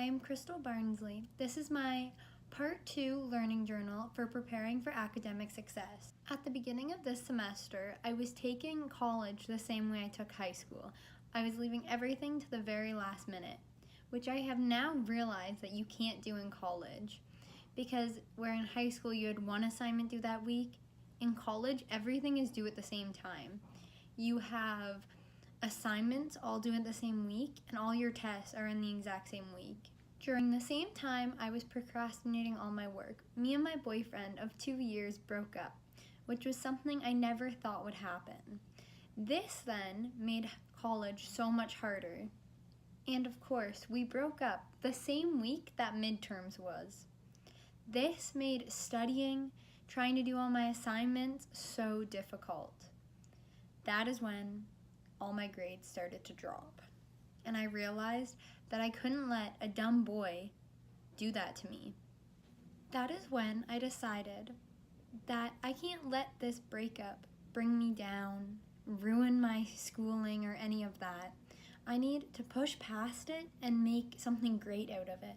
am Crystal Barnsley. This is my Part 2 learning journal for preparing for academic success. At the beginning of this semester, I was taking college the same way I took high school. I was leaving everything to the very last minute, which I have now realized that you can't do in college. Because where in high school you had one assignment due that week, in college everything is due at the same time. You have assignments all due at the same week, and all your tests are in the exact same week. During the same time I was procrastinating all my work, me and my boyfriend of 2 years broke up, which was something I never thought would happen. This then made college so much harder. And of course, we broke up the same week that midterms was. This made studying, trying to do all my assignments, so difficult. That is when all my grades started to drop. And I realized that I couldn't let a dumb boy do that to me. That is when I decided that I can't let this breakup bring me down, ruin my schooling or any of that. I need to push past it and make something great out of it.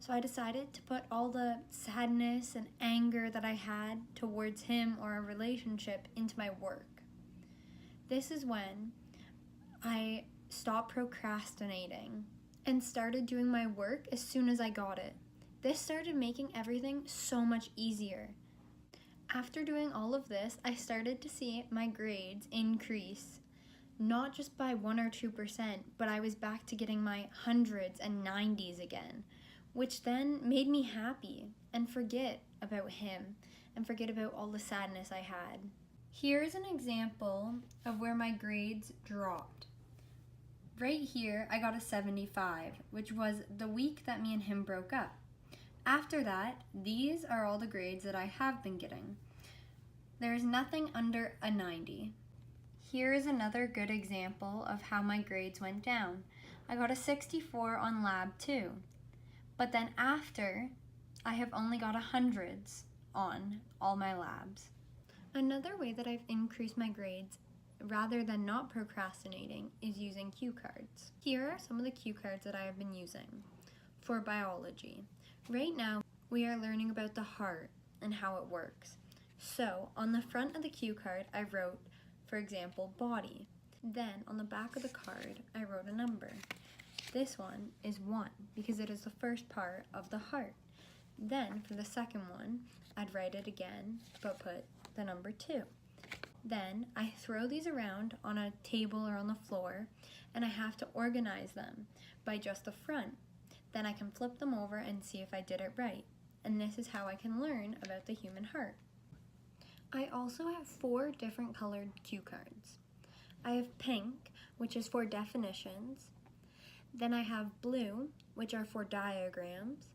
So I decided to put all the sadness and anger that I had towards him or a relationship into my work. This is when I stopped procrastinating and started doing my work as soon as I got it. This started making everything so much easier. After doing all of this, I started to see my grades increase, not just by 1 or 2%, but I was back to getting my hundreds and 90s again, which then made me happy and forget about him and forget about all the sadness I had. Here's an example of where my grades dropped. Right here, I got a 75, which was the week that me and him broke up. After that, these are all the grades that I have been getting. There is nothing under a 90. Here is another good example of how my grades went down. I got a 64 on Lab 2, but then after, I have only got 100s on all my labs. Another way that I've increased my grades rather than not procrastinating is using cue cards. Here are some of the cue cards that I have been using for biology. Right now, we are learning about the heart and how it works. So, on the front of the cue card, I wrote, for example, body. Then, on the back of the card, I wrote a number. This one is 1 because it is the first part of the heart. Then, for the second one, I'd write it again, but put the number 2. Then I throw these around on a table or on the floor, and I have to organize them by just the front. Then I can flip them over and see if I did it right. And this is how I can learn about the human heart. I also have 4 different colored cue cards. I have pink, which is for definitions. Then I have blue, which are for diagrams.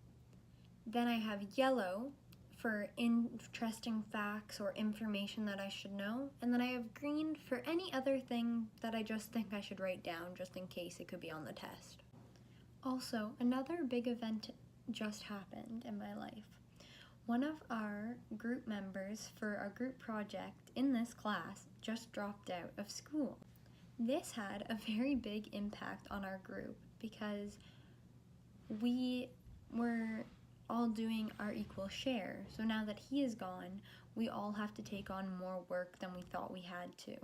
Then I have yellow, for interesting facts or information that I should know, and then I have green for any other thing that I just think I should write down just in case it could be on the test. Also, another big event just happened in my life. One of our group members for our group project in this class just dropped out of school. This had a very big impact on our group because we were all doing our equal share. So now that he is gone, we all have to take on more work than we thought we had to.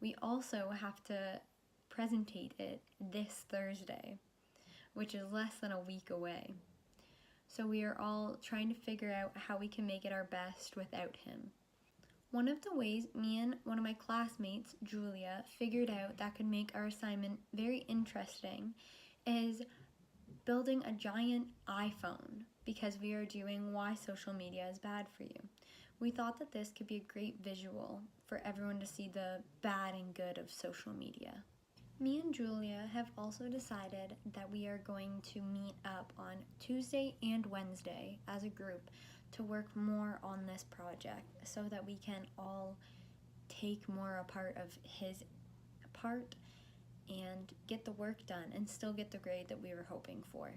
We also have to presentate it this Thursday, which is less than a week away. So we are all trying to figure out how we can make it our best without him. One of the ways me and one of my classmates, Julia, figured out that could make our assignment very interesting is building a giant iPhone, because we are doing why social media is bad for you. We thought that this could be a great visual for everyone to see the bad and good of social media. Me and Julia have also decided that we are going to meet up on Tuesday and Wednesday as a group to work more on this project so that we can all take more a part of his part and get the work done and still get the grade that we were hoping for.